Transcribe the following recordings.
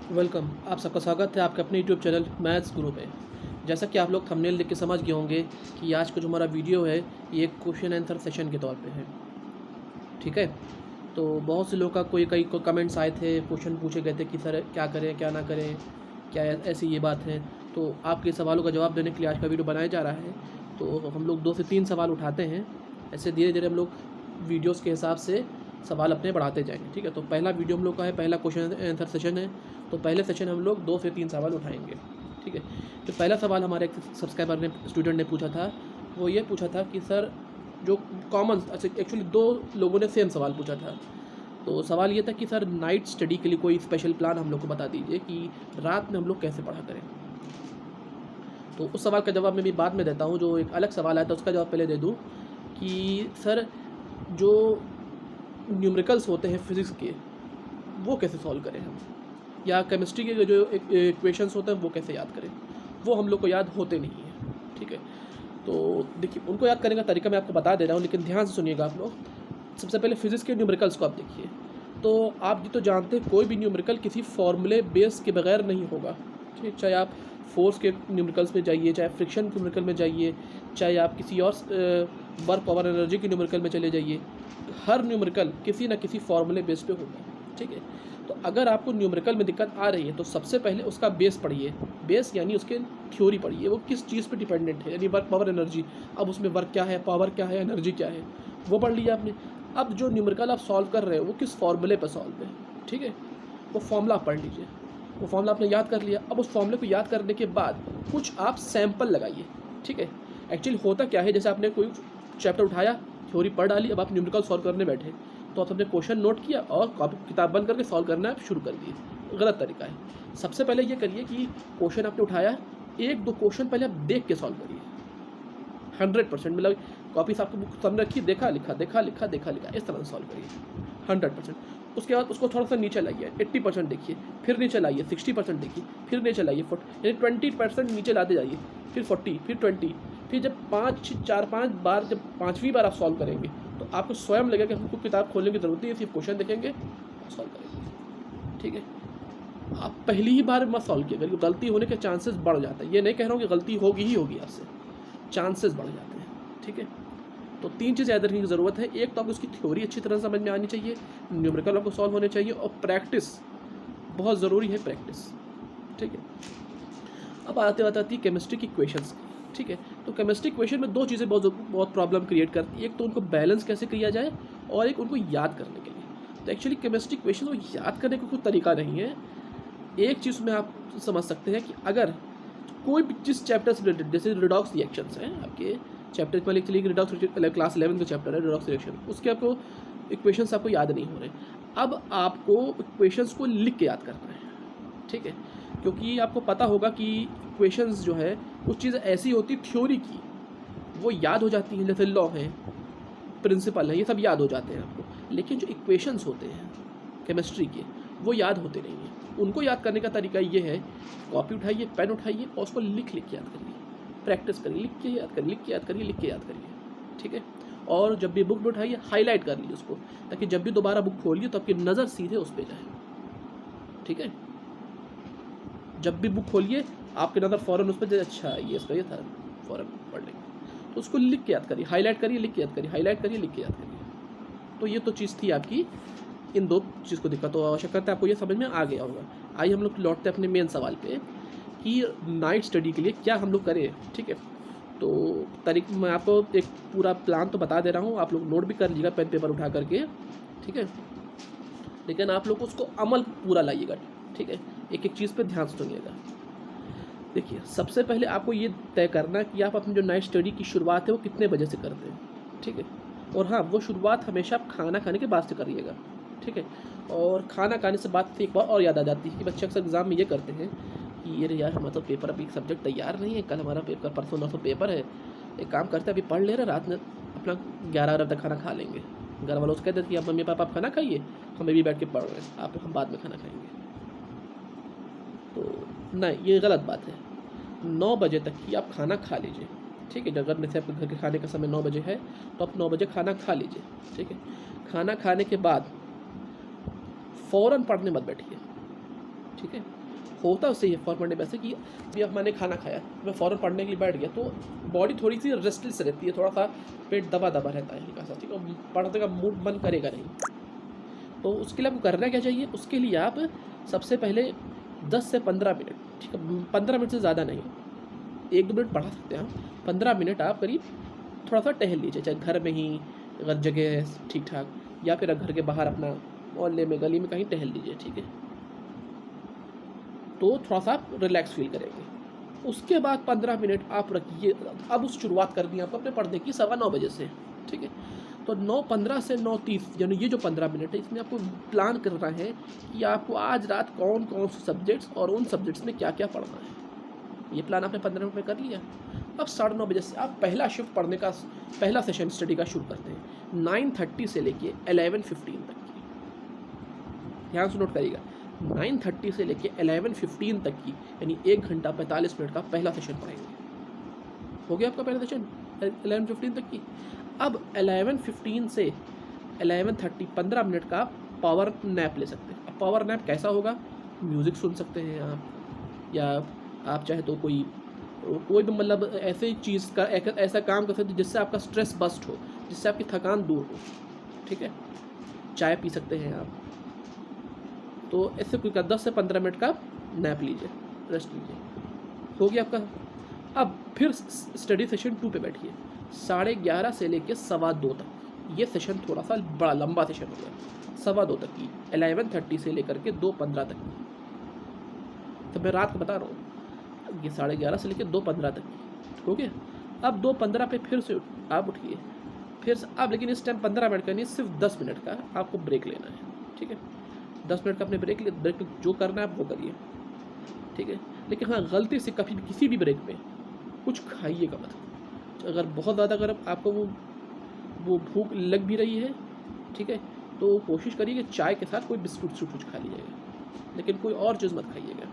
Welcome. आप सबका स्वागत है आपके अपने यूट्यूब चैनल मैथ्स गुरु पे। जैसा कि आप लोग थंबनेल देख के समझ गए होंगे कि आज का जो हमारा वीडियो है ये एक क्वेश्चन आंसर सेशन के तौर पे है। ठीक है, तो बहुत से लोगों का कई कमेंट्स आए थे, क्वेश्चन पूछे गए थे कि सर क्या करें क्या ना करें, क्या ऐसी ये बात है। तो आपके सवालों का जवाब देने के लिए आज का वीडियो बनाया जा रहा है। तो हम लोग 2 से 3 सवाल उठाते हैं, ऐसे धीरे धीरे हम लोग वीडियोज़ के हिसाब से सवाल अपने बढ़ाते जाएंगे। ठीक है, तो पहला वीडियो हम लोग का है, पहला क्वेश्चन आंसर सेशन है। तो पहले सेशन हम लोग 2 से 3 सवाल उठाएंगे। ठीक है, तो पहला सवाल हमारे एक सब्सक्राइबर ने स्टूडेंट ने पूछा था, वो ये पूछा था कि सर जो कॉमन, अच्छा एक्चुअली 2 लोगों ने सेम सवाल पूछा था। तो सवाल ये था कि सर नाइट स्टडी के लिए कोई स्पेशल प्लान हम लोग को बता दीजिए कि रात में हम लोग कैसे पढ़ा करें। तो उस सवाल का जवाब मैं भी बाद में देता हूँ। जो एक अलग सवाल आया था उसका जवाब पहले दे दूँ कि सर जो न्यूमेरिकल्स होते हैं फिज़िक्स के, वो कैसे सॉल्व करें हम, या केमिस्ट्री के जो इक्वेशंस होते हैं वो कैसे याद करें। वो हम लोग को याद होते नहीं हैं। ठीक है, तो देखिए उनको याद करने का तरीका मैं आपको बता दे रहा हूँ, लेकिन ध्यान से सुनिएगा आप लोग। सबसे पहले फिज़िक्स के न्यूमेरिकल्स को आप देखिए। तो आप जी तो जानते हैं कोई भी न्यूमेरिकल किसी फॉर्मूले बेस के बगैर नहीं होगा। ठीक, चाहे आप फोर्स के न्यूमेरिकल्स में जाइए, चाहे फ्रिक्शन के न्यूमेरिकल में जाइए, चाहे आप किसी और वर्क पावर एनर्जी के न्यूमेरिकल में चले जाइए, हर न्यूमेरिकल किसी न किसी फॉर्मूले बेस पे होगा। ठीक है, तो अगर आपको न्यूमेरिकल में दिक्कत आ रही है तो सबसे पहले उसका बेस पढ़िए। बेस यानी उसके थ्योरी पढ़िए, वो किस चीज़ पे डिपेंडेंट है, यानी वर्क पावर एनर्जी। अब उसमें वर्क क्या है, पावर क्या है, एनर्जी क्या है, वो पढ़ लिया आपने। अब जो न्यूमेरिकल आप सॉल्व कर रहे हो वो किस फॉर्मूले पर सॉल्व है। ठीक है, वो फॉर्मूला पढ़ लीजिए। वो फॉर्मूला आपने याद कर लिया। अब उस फॉर्मूले को याद करने के बाद कुछ आप सैंपल लगाइए। ठीक है, एक्चुअली होता क्या है, जैसे आपने कोई चैप्टर उठाया, थ्योरी पढ़ डाली, अब आप न्यूमेरिकल सॉल्व करने बैठे तो आप अपने क्वेश्चन नोट किया और कॉपी किताब बंद करके सॉल्व करना आप शुरू कर दिए। गलत तरीका है। सबसे पहले ये करिए कि क्वेश्चन आपने उठाया, 1-2 क्वेश्चन पहले आप देख के सॉल्व करिए। 100% मतलब कॉपी से आपको बुक सामने रखी, देखा लिखा, देखा लिखा, देखा लिखा, इस तरह से सॉल्व करिए 100%। उसके बाद उसको थोड़ा सा नीचे लाइए, 80% देखिए, फिर नीचे लाइए 60% देखिए, फिर नीचे लाइए 40, यानी 20% नीचे लाते जाइए, फिर 40, फिर 20। फिर जब 4-5 बार, जब 5वीं बार आप सॉल्व करेंगे तो आपको स्वयं लगेगा कि हमको किताब खोलने की ज़रूरत नहीं है, सिर्फ क्वेश्चन देखेंगे और सॉल्व करेंगे। ठीक है, आप पहली ही बार मत सॉल्व कीजिए, गलती होने के चांसेस बढ़ जाते हैं। ये नहीं कह रहा हूँ कि गलती होगी ही होगी आपसे, चांसेस बढ़ जाते हैं। ठीक है, तो 3 चीज़ याद रखने की ज़रूरत है। एक तो आपको उसकी थ्योरी अच्छी तरह समझ में आनी चाहिए, न्यूमेरिकल आपको सॉल्व होने चाहिए, और प्रैक्टिस बहुत ज़रूरी है, प्रैक्टिस। ठीक है, अब आती केमिस्ट्री की इक्वेशंस। ठीक है, तो केमिस्ट्री इक्वेशन में 2 चीज़ें बहुत प्रॉब्लम क्रिएट करती है। एक तो उनको बैलेंस कैसे किया जाए, और एक उनको याद करने के लिए। तो एक्चुअली केमिस्ट्री इक्वेशन को याद करने का कोई तरीका नहीं है। एक चीज़ में आप समझ सकते हैं कि अगर कोई भी जिस चैप्टर से रिलेटेड, जैसे रिडॉक्स रिएक्शंस हैं आपके चैप्टर में, लिख चलिए कि रिडॉक्स क्लास 11 का चैप्टर है रिडॉक्स रिएक्शन, उसके आपको इक्वेशंस आपको याद नहीं हो रहे। अब आपको इक्वेशंस को लिख के याद करना है। ठीक है, क्योंकि आपको पता होगा कि इक्वेशंस जो है कुछ चीज़ ऐसी होती थ्योरी की, वो याद हो जाती हैं, जैसे लॉ है, प्रिंसिपल है, ये सब याद हो जाते हैं आपको। लेकिन जो इक्वेशंस होते हैं केमिस्ट्री के, वो याद होते नहीं हैं। उनको याद करने का तरीका ये है, कॉपी उठाइए, पेन उठाइए और उसको लिख लिख के याद करिए, प्रैक्टिस करिए, लिख के याद करिए, लिख के याद करिए, लिख के याद करिए। ठीक है, और जब भी बुक में उठाइए हाईलाइट कर लीजिए उसको, ताकि जब भी दोबारा बुक खोलिए तो आपकी नज़र सीधे उस पर जाए। ठीक है, जब भी बुक खोलिए आपकी नज़र फ़ौरन उस पर जाए, अच्छा ये इसका ये था, फ़ौरन पढ़ लेंगे। तो उसको लिख के याद करिए, हाईलाइट करिए, लिख के याद करिए, हाईलाइट करिए, लिख के याद करिए। तो ये तो चीज़ थी आपकी, इन 2 चीज़ को दिक्कत। तो आवश्यक करता है आपको ये समझ में आ गया होगा। आइए हम लोग लौटते हैं अपने मेन सवाल पे कि नाइट स्टडी के लिए क्या हम लोग करें। ठीक है, तो मैं आपको एक पूरा प्लान तो बता दे रहा हूँ, आप लोग नोट भी कर लीजिएगा पेन पेपर उठा करके। ठीक है, लेकिन आप लोग उसको अमल पूरा लाइएगा। ठीक है, एक एक चीज़ पे ध्यान सुनिएगा। देखिए, सबसे पहले आपको ये तय करना है कि आप अपनी जो नाइट स्टडी की शुरुआत है वो कितने बजे से करते हैं। ठीक है, और हाँ, वो शुरुआत हमेशा आप खाना खाने के बाद से करिएगा। ठीक है, और खाना खाने से बाद एक बार और याद आ जाती है कि बच्चे अक्सर एग्ज़ाम में ये करते हैं कि अरे यार हमारा तो पेपर, अभी सब्जेक्ट तैयार नहीं है, कल हमारा पेपर, परसों नरसों पेपर है, एक काम करते हैं अभी पढ़ ले रहे, रात में अपना 11 बजे तक खाना खा लेंगे। घर वालों से कहते हैं कि आप मम्मी पापा आप खाना खाइए, हमें भी बैठ के पढ़ रहे हैं, आप हम बाद में खाना खाएंगे। तो नहीं, ये गलत बात है। 9 बजे तक ही आप खाना खा लीजिए। ठीक है, अगर जैसे आपके घर के खाने का समय 9 बजे है तो आप 9 बजे खाना खा लीजिए। ठीक है, खाना खाने के बाद फ़ौरन पढ़ने मत बैठिए। ठीक ठीक है। होता उससे ये फ़ौरन पढ़ने वैसे कि भी अब मैंने खाना खाया, मैं फ़ौरन पढ़ने के लिए बैठ गया, तो बॉडी थोड़ी सी रेस्टलेस रहती है, थोड़ा सा पेट दबा दबा रहता है हल्का सा, ठीक है, पढ़ने का मूड मन करेगा नहीं। तो उसके लिए आपको करना क्या चाहिए, उसके लिए आप सबसे पहले 10 से 15 मिनट, ठीक है, 15 मिनट से ज़्यादा नहीं, 1-2 मिनट पढ़ा सकते हैं आप, 15 मिनट आप करीब थोड़ा सा टहल लीजिए, चाहे घर में ही अगर जगह है ठीक ठाक, या फिर घर के बाहर अपना मोहल्ले में गली में कहीं टहल लीजिए, ठीक है। तो थोड़ा सा आप रिलैक्स फील करेंगे। उसके बाद 15 मिनट आप रखिए। अब उस शुरुआत कर दी आपको अपने पढ़ने की 9:15 बजे से, ठीक है। तो 9:15 से 9:30 यानी ये जो 15 मिनट है, इसमें आपको प्लान करना है कि आपको आज रात कौन कौन से सब्जेक्ट्स और उन सब्जेक्ट्स में क्या क्या पढ़ना है। ये प्लान आपने 15 मिनट में कर लिया। अब 9:30 बजे से आप पहला शिफ्ट पढ़ने का, पहला सेशन स्टडी का शुरू करते हैं 9:30 से लेके 11:15 तक की। ध्यान से नोट करिएगा, 9:30 से लेके 11:15 तक की, यानी 1 घंटा 45 मिनट का पहला सेशन पढ़ेंगे। हो गया आपका पहला सेशन 11:15 तक की। अब 11:15 से 11:30 15 मिनट का पावर नैप ले सकते हैं। अब पावर नैप कैसा होगा, म्यूज़िक सुन सकते हैं आप, या आप चाहे तो कोई भी मतलब ऐसे चीज़ का ऐसा काम कर सकते हैं जिससे आपका स्ट्रेस बस्ट हो, जिससे आपकी थकान दूर हो, ठीक है। चाय पी सकते हैं आप। तो ऐसे कोई 10 से 15 मिनट का नैप लीजिए, रेस्ट लीजिए। हो गया आपका। अब फिर स्टडी सेशन 2 पे बैठिए 11:30 से लेके 2:15 तक। ये सेशन थोड़ा सा बड़ा लंबा सेशन हो गया, 2:15 तक की, 11:30 से लेकर के 2:15 तक की। तो मैं रात को बता रहा हूँ, ये 11:30 से लेकर 2:15 तक की, हो गया। अब 2:15 पे फिर से आप उठिए, फिर से अब, लेकिन इस टाइम 15 मिनट का नहीं, सिर्फ 10 मिनट का आपको ब्रेक लेना है, ठीक है। 10 मिनट का अपने ब्रेक जो करना है आप वो करिए, ठीक है। लेकिन हाँ, गलती से कभी भी किसी भी ब्रेक में कुछ खाइएगा मत। अगर बहुत ज़्यादा अगर आपको वो भूख लग भी रही है, ठीक है, तो कोशिश करिए कि चाय के साथ कोई बिस्कुट कुछ खा लीजिएगा, लेकिन कोई और चीज़ मत खाइएगा।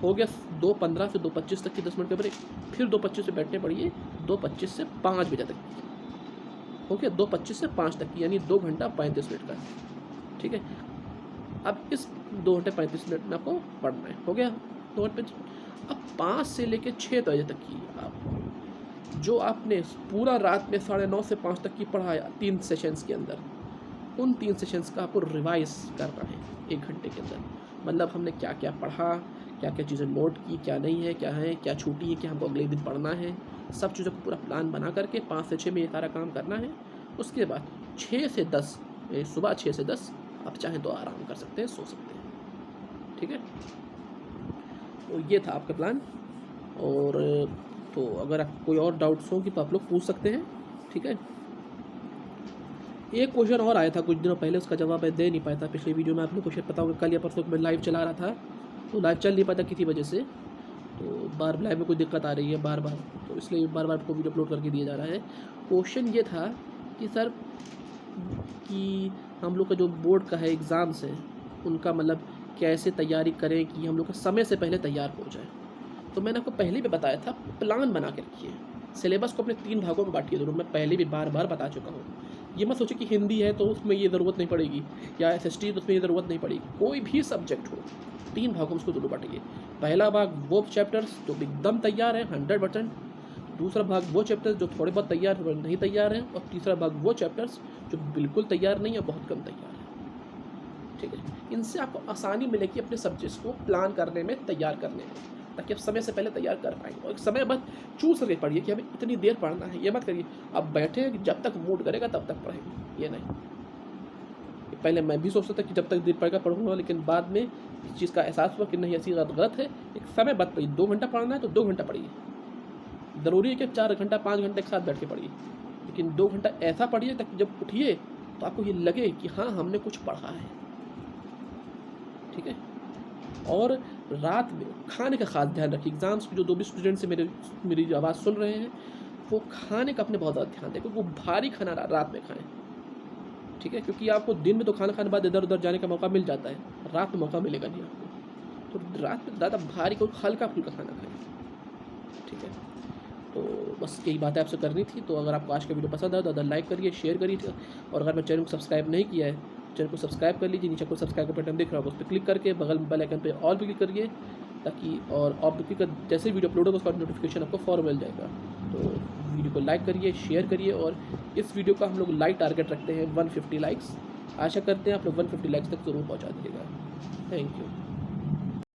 हो गया 2:15 से 2:25 तक की 10 मिनट का ब्रेक। फिर 2:25 से बैठने पड़िए 2:25 से 5 बजे तक की। हो गया 2:25 से 5 तक की, यानी 2 घंटा 35 मिनट का, ठीक है। अब इस 2 घंटे 35 मिनट में आपको पढ़ना है। हो गया 2 घंटे। अब 5 से लेकर 6 बजे तक की आप जो आपने पूरा रात में 9:30 से 5 तक की पढ़ाया 3 सेशंस के अंदर, उन 3 सेशंस का आपको रिवाइज करना है 1 घंटे के अंदर। मतलब हमने क्या क्या पढ़ा, क्या क्या चीज़ें नोट की, क्या नहीं है, क्या छूटी है, क्या हमको अगले दिन पढ़ना है, सब चीज़ों का पूरा प्लान बना करके 5 से 6 में ये सारा काम करना है। उसके बाद 6 से 10, सुबह 6 से 10 आप चाहें तो आराम कर सकते हैं, सो सकते हैं, ठीक है। तो ये था आपका प्लान। और तो अगर आप कोई और डाउट्स हो कि तो आप लोग पूछ सकते हैं, ठीक है। एक क्वेश्चन और आया था कुछ दिनों पहले, उसका जवाब मैं दे नहीं पाया था पिछले वीडियो में। आप लोग को शायद पता होगा, कल या परसों मैं लाइव चला रहा था, तो लाइव चल नहीं पाता किसी वजह से, तो बार लाइव में कोई दिक्कत आ रही है बार बार, तो इसलिए बार बार आपको वीडियो अपलोड करके दिया जा रहा है। क्वेश्चन ये था कि सर कि हम लोग का जो बोर्ड का है एग्ज़ाम्स है, उनका मतलब कैसे तैयारी करें कि हम लोग का समय से पहले तैयार हो जाए। तो मैंने आपको पहले भी बताया था, प्लान बना के रखिए। सिलेबस को अपने 3 भागों में बांटिए ज़रूर, मैं पहले भी बार बार बता चुका हूँ। ये मत सोचिए कि हिंदी है तो उसमें ये ज़रूरत नहीं पड़ेगी, या SST तो उसमें ये ज़रूरत नहीं पड़ेगी। कोई भी सब्जेक्ट हो, 3 भागों में उसको ज़रूर बांटिए। पहला भाग वो चैप्टर्स जो एकदम तैयार है 100%, दूसरा भाग वो चैप्टर्स जो थोड़े बहुत तैयार है नहीं तैयार हैं, और तीसरा भाग वो चैप्टर्स जो बिल्कुल तैयार नहीं है, बहुत कम तैयार है, ठीक है। इनसे आपको आसानी मिलेगी अपने सब्जेक्ट्स को प्लान करने में, तैयार करने में, ताकि आप समय से पहले तैयार कर पाएंगे। और एक समय मत चूज करके पढ़िए कि हमें इतनी देर पढ़ना है, ये मत करिए आप बैठे जब तक मूड करेगा तब तक पढ़ेंगे, ये नहीं। पहले मैं भी सोचता था कि जब तक देर पड़ेगा पढ़ूंगा, लेकिन बाद में इस चीज़ का एहसास हुआ कि नहीं, ऐसी गलत है। एक समय मत पढ़िए, 2 घंटा पढ़ना है तो 2 घंटा पढ़िए, ज़रूरी है कि 4 घंटा 5 घंटे एक साथ बैठ के पढ़िए, लेकिन 2 घंटा ऐसा पढ़िए ताकि जब उठिए तो आपको ये लगे कि हाँ हमने कुछ पढ़ा है, ठीक है। और रात में खाने का खास ध्यान रखिए। एग्ज़ाम्स में जो भी स्टूडेंट्स से मेरी आवाज़ सुन रहे हैं, वो खाने का अपने बहुत ज़्यादा ध्यान दें, क्योंकि वो भारी खाना रात में खाएं, ठीक है। क्योंकि आपको दिन में तो खाना खाने बाद इधर उधर जाने का मौका मिल जाता है, रात में मौका मिलेगा नहीं आपको। तो रात में ज़्यादा भारी कोई हल्का फुल्का खाना खाएं, ठीक है। तो बस यही बातें आपसे करनी थी। तो अगर आपको आज का वीडियो पसंद आया तो लाइक करिए, शेयर करिए, और अगर मैं चैनल को सब्सक्राइब नहीं किया है चैनल को सब्सक्राइब कर लीजिए। नीचे को सब्सक्राइब का बटन दिख रहा होगा, उस पर क्लिक करके बगल में बेल आइकन पे ऑल पे क्लिक करिए, ताकि और आप क्लिक जैसे वीडियो अपलोड होगा उसका नोटिफिकेशन आपको फौरन मिल जाएगा। तो वीडियो को लाइक करिए, शेयर करिए, और इस वीडियो का हम लोग लाइक टारगेट रखते हैं 150 लाइक्स। आशा करते हैं आप लोग 150 लाइक्स तक ज़रूर पहुँचा दीजिएगा। Thank you.